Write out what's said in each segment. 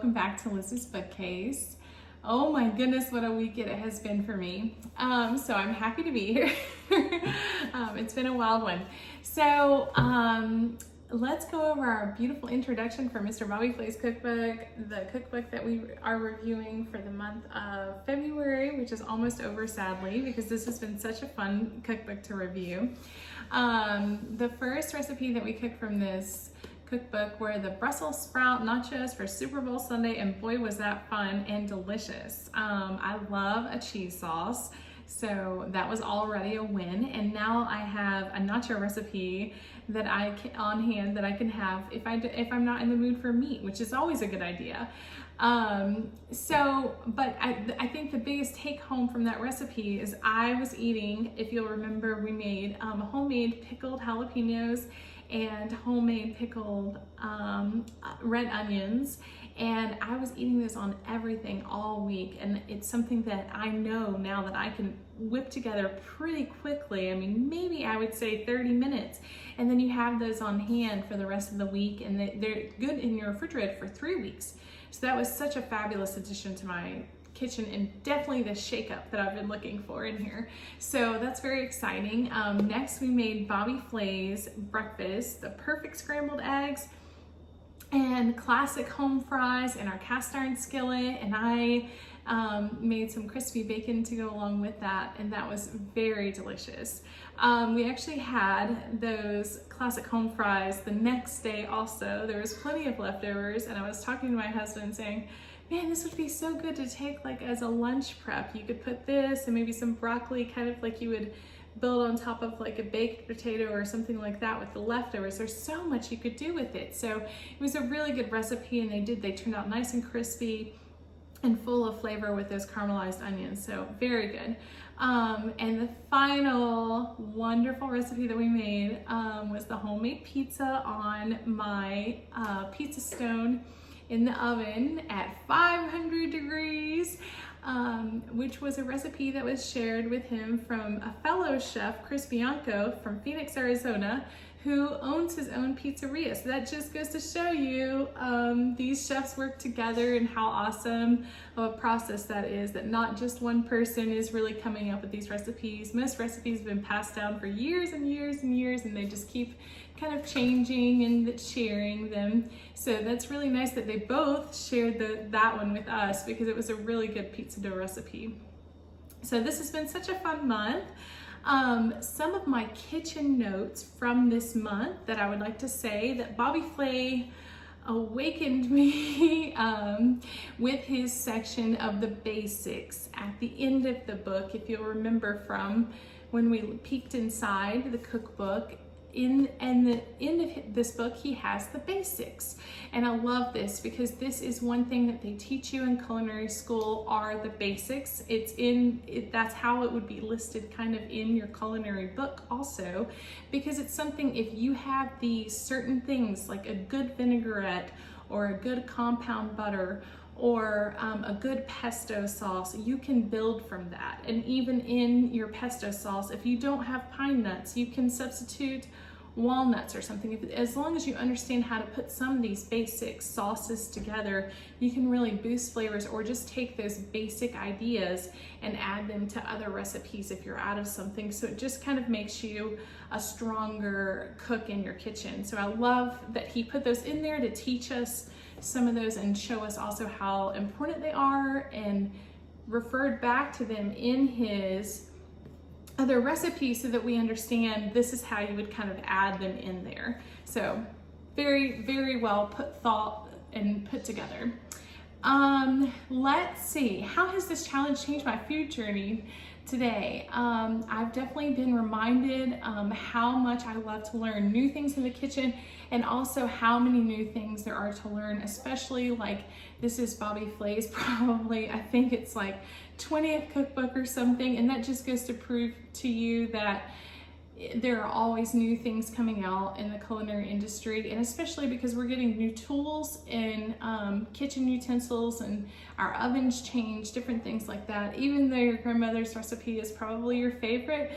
welcome back to Liz's Bookcase. Oh my goodness, what a week it has been for me. So I'm happy to be here. It's been a wild one. So let's go over our beautiful introduction for Mr. Bobby Flay's cookbook, the cookbook that we are reviewing for the month of February, which is almost over sadly, because this has been such a fun cookbook to review. The first recipe that we cooked from this cookbook were the Brussels sprout nachos for Super Bowl Sunday, and boy was that fun and delicious. I love a cheese sauce, so that was already a win. And now I have a nacho recipe that on hand that I can have if I'm not in the mood for meat, which is always a good idea. But I think the biggest take home from that recipe is I was eating, if you'll remember, we made homemade pickled jalapenos and homemade pickled red onions, and I was eating this on everything all week, and it's something that I know now that I can whip together pretty quickly. I mean, maybe I would say 30 minutes, and then you have those on hand for the rest of the week, and they're good in your refrigerator for 3 weeks. So that was such a fabulous addition to my kitchen, and definitely the shake-up that I've been looking for in here. So that's very exciting. Next we made Bobby Flay's breakfast, the perfect scrambled eggs and classic home fries in our cast iron skillet, and I made some crispy bacon to go along with that, and that was very delicious. We actually had those classic home fries the next day also. There was plenty of leftovers, and I was talking to my husband saying, man, this would be so good to take like as a lunch prep. You could put this and maybe some broccoli, kind of like you would build on top of like a baked potato or something like that with the leftovers. There's so much you could do with it. So it was a really good recipe, and they turned out nice and crispy and full of flavor with those caramelized onions. So very good. And the final wonderful recipe that we made was the homemade pizza on my pizza stone in the oven at 500 degrees, which was a recipe that was shared with him from a fellow chef, Chris Bianco from Phoenix, Arizona, who owns his own pizzeria. So that just goes to show you these chefs work together and how awesome of a process that is, that not just one person is really coming up with these recipes. Most recipes have been passed down for years and years and years, and they just keep kind of changing and sharing them. So that's really nice that they both shared that one with us, because it was a really good pizza dough recipe. So this has been such a fun month. Some of my kitchen notes from this month that I would like to say that Bobby Flay awakened me with his section of the basics at the end of the book. If you'll remember from when we peeked inside the cookbook, in the end of this book, he has the basics. And I love this because this is one thing that they teach you in culinary school are the basics. That's how it would be listed kind of in your culinary book also, because it's something, if you have these certain things like a good vinaigrette or a good compound butter or a good pesto sauce, you can build from that. And even in your pesto sauce, if you don't have pine nuts, you can substitute walnuts or something. As long as you understand how to put some of these basic sauces together, you can really boost flavors, or just take those basic ideas and add them to other recipes if you're out of something. So it just kind of makes you a stronger cook in your kitchen. So I love that he put those in there to teach us some of those and show us also how important they are, and referred back to them in his other recipes so that we understand this is how you would kind of add them in there. So very, very well thought and put together. Let's see, how has this challenge changed my food journey today? I've definitely been reminded how much I love to learn new things in the kitchen, and also how many new things there are to learn, especially like this is Bobby Flay's probably, I think it's like 20th cookbook or something, and that just goes to prove to you that there are always new things coming out in the culinary industry, and especially because we're getting new tools and kitchen utensils, and our ovens change, different things like that. Even though your grandmother's recipe is probably your favorite,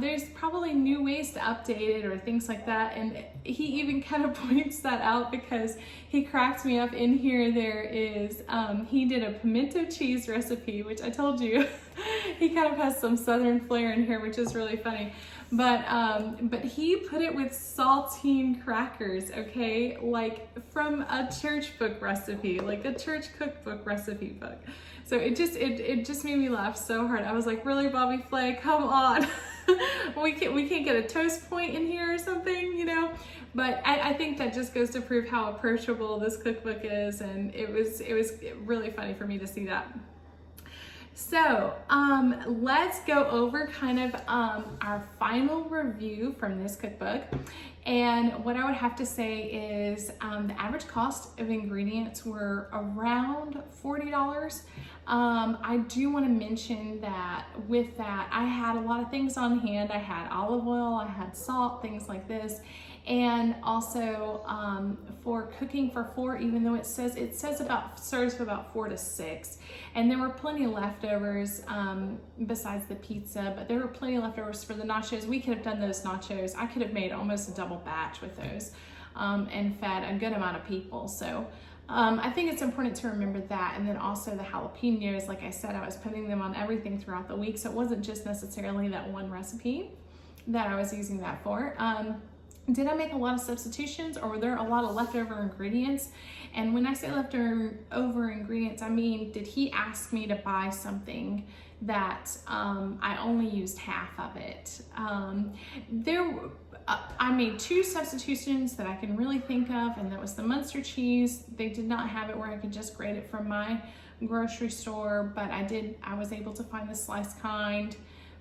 there's probably new ways to update it or things like that. And he even kind of points that out because he cracks me up. In here there is, he did a pimento cheese recipe, which I told you he kind of has some southern flair in here, which is really funny. But he put it with saltine crackers, okay? Like from a church book recipe, like a church cookbook recipe book. So it just made me laugh so hard. I was like, really, Bobby Flay, come on. we can't get a toast point in here or something, you know? But I think that just goes to prove how approachable this cookbook is, and it was really funny for me to see that. So let's go over kind of our final review from this cookbook. And what I would have to say is the average cost of ingredients were around $40. I do want to mention that with that, I had a lot of things on hand. I had olive oil, I had salt, things like this. And also for cooking for 4, even though it says about serves for about 4 to 6, and there were plenty of leftovers besides the pizza, but there were plenty of leftovers for the nachos. We could have done those nachos. I could have made almost a double batch with those and fed a good amount of people. So I think it's important to remember that. And then also the jalapenos, like I said, I was putting them on everything throughout the week, so it wasn't just necessarily that one recipe that I was using that for. Did I make a lot of substitutions, or were there a lot of leftover ingredients? And when I say leftover ingredients, I mean, did he ask me to buy something that I only used half of it? I made 2 substitutions that I can really think of, and that was the Munster cheese. They did not have it where I could just grate it from my grocery store, but I was able to find the sliced kind.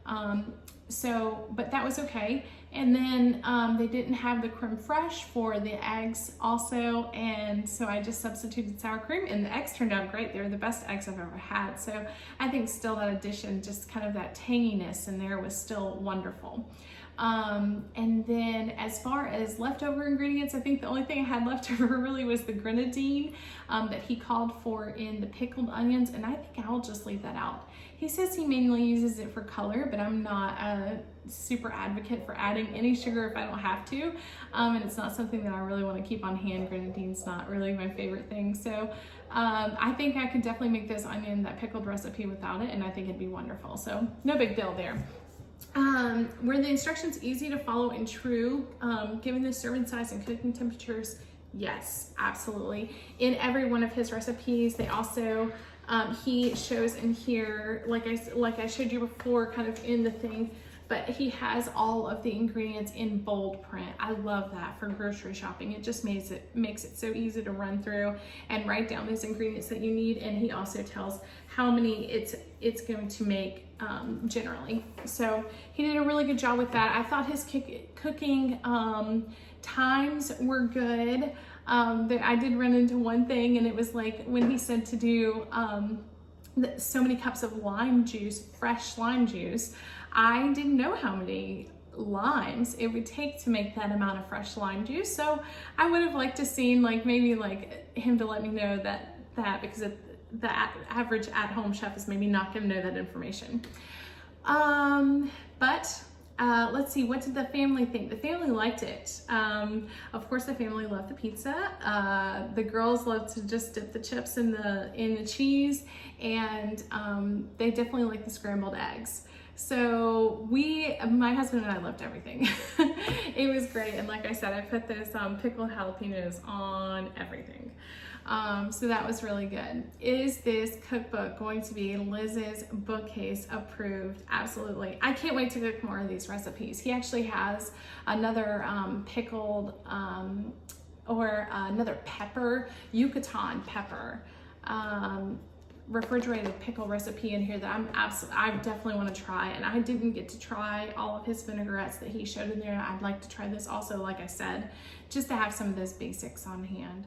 But that was okay. And then they didn't have the creme fraiche for the eggs also, and so I just substituted sour cream, and the eggs turned out great. They were the best eggs I've ever had. So I think still that addition, just kind of that tanginess in there, was still wonderful. And then as far as leftover ingredients, I think the only thing I had left over really was the grenadine that he called for in the pickled onions, and I think I'll just leave that out. He says he mainly uses it for color, but I'm not a super advocate for adding any sugar if I don't have to, and it's not something that I really want to keep on hand. Grenadine's not really my favorite thing, so I think I could definitely make this that pickled recipe without it, and I think it'd be wonderful, so no big deal there. Were the instructions easy to follow and true, given the serving size and cooking temperatures? Yes, absolutely. In every one of his recipes, they also, he shows in here, like I showed you before, kind of in the thing, but he has all of the ingredients in bold print. I love that for grocery shopping. It just makes it so easy to run through and write down those ingredients that you need. And he also tells how many it's going to make generally. So he did a really good job with that. I thought his cooking times were good. I did run into one thing, and it was like when he said to do so many cups of lime juice, fresh lime juice. I didn't know how many limes it would take to make that amount of fresh lime juice. So I would have liked to seen maybe him to let me know that because the average at-home chef is maybe not going to know that information. But let's see, what did the family think? The family liked it. Of course, the family loved the pizza. The girls loved to just dip the chips in the cheese, and they definitely liked the scrambled eggs. So my husband and I loved everything. It was great, and like I said, I put those pickled jalapenos on everything. So that was really good. Is this cookbook going to be Liz's bookcase approved? Absolutely. I can't wait to cook more of these recipes. He actually has another pickled or another pepper, Yucatan pepper, refrigerated pickle recipe in here that I definitely want to try, and I didn't get to try all of his vinaigrettes that he showed in there. I'd like to try this also, like I said, just to have some of those basics on hand.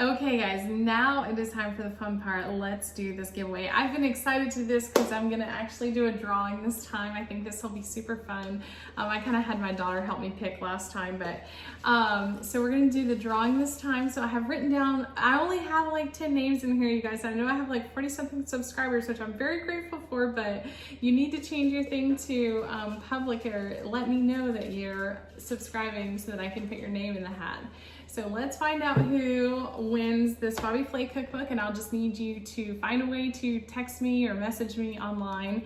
Okay guys, now it is time for the fun part. Let's do this giveaway. I've been excited to do this because I'm gonna actually do a drawing this time. I think this will be super fun. I kind of had my daughter help me pick last time, but so we're gonna do the drawing this time. So I have written down, I only have like 10 names in here, you guys. I know I have like 40 something subscribers, which I'm very grateful for, but you need to change your thing to public, or let me know that you're subscribing so that I can put your name in the hat. So let's find out who wins this Bobby Flay cookbook, and I'll just need you to find a way to text me or message me online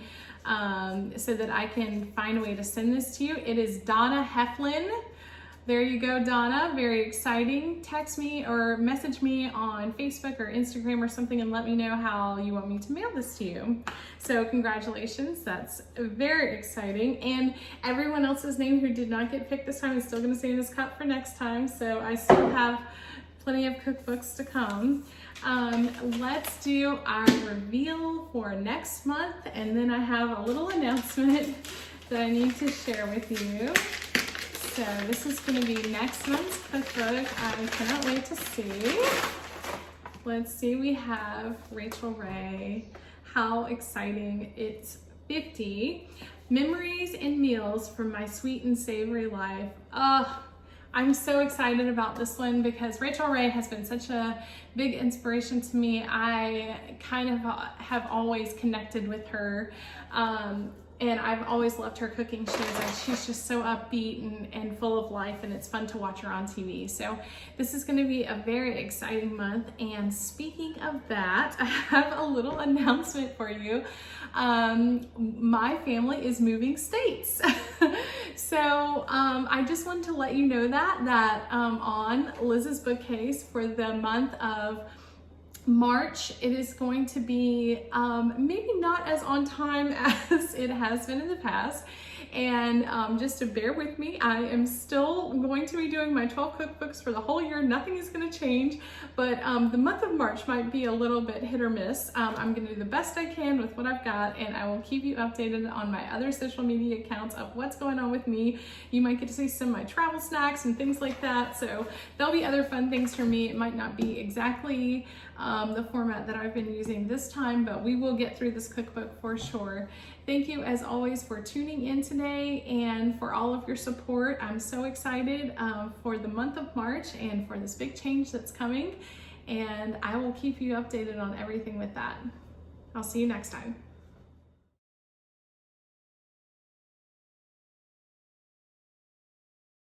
so that I can find a way to send this to you. It is Donna Heflin. There you go, Donna. Very exciting. Text me or message me on Facebook or Instagram or something and let me know how you want me to mail this to you. So congratulations. That's very exciting. And everyone else's name who did not get picked this time is still going to stay in this cup for next time. So I still have plenty of cookbooks to come. Let's do our reveal for next month. And then I have a little announcement that I need to share with you. So this is going to be next month's cookbook. I cannot wait to see. Let's see, we have Rachel Ray. How exciting. It's 50 Memories and Meals from My Sweet and Savory Life. I'm so excited about this one because Rachel Ray has been such a big inspiration to me. I kind of have always connected with her. And I've always loved her cooking shows, and she's just so upbeat and full of life, and it's fun to watch her on TV. So this is gonna be a very exciting month. And speaking of that, I have a little announcement for you. My family is moving states. So I just wanted to let you know that on Liz's bookcase for the month of March, it is going to be maybe not as on time as it has been in the past. And just to bear with me, I am still going to be doing my 12 cookbooks for the whole year. Nothing is going to change, but the month of March might be a little bit hit or miss. I'm going to do the best I can with what I've got, and I will keep you updated on my other social media accounts of what's going on with me. You might get to see some of my travel snacks and things like that. So there'll be other fun things for me. It might not be exactly the format that I've been using this time, but we will get through this cookbook for sure. Thank you as always for tuning in today and for all of your support. I'm so excited for the month of March and for this big change that's coming, and I will keep you updated on everything with that. I'll see you next time.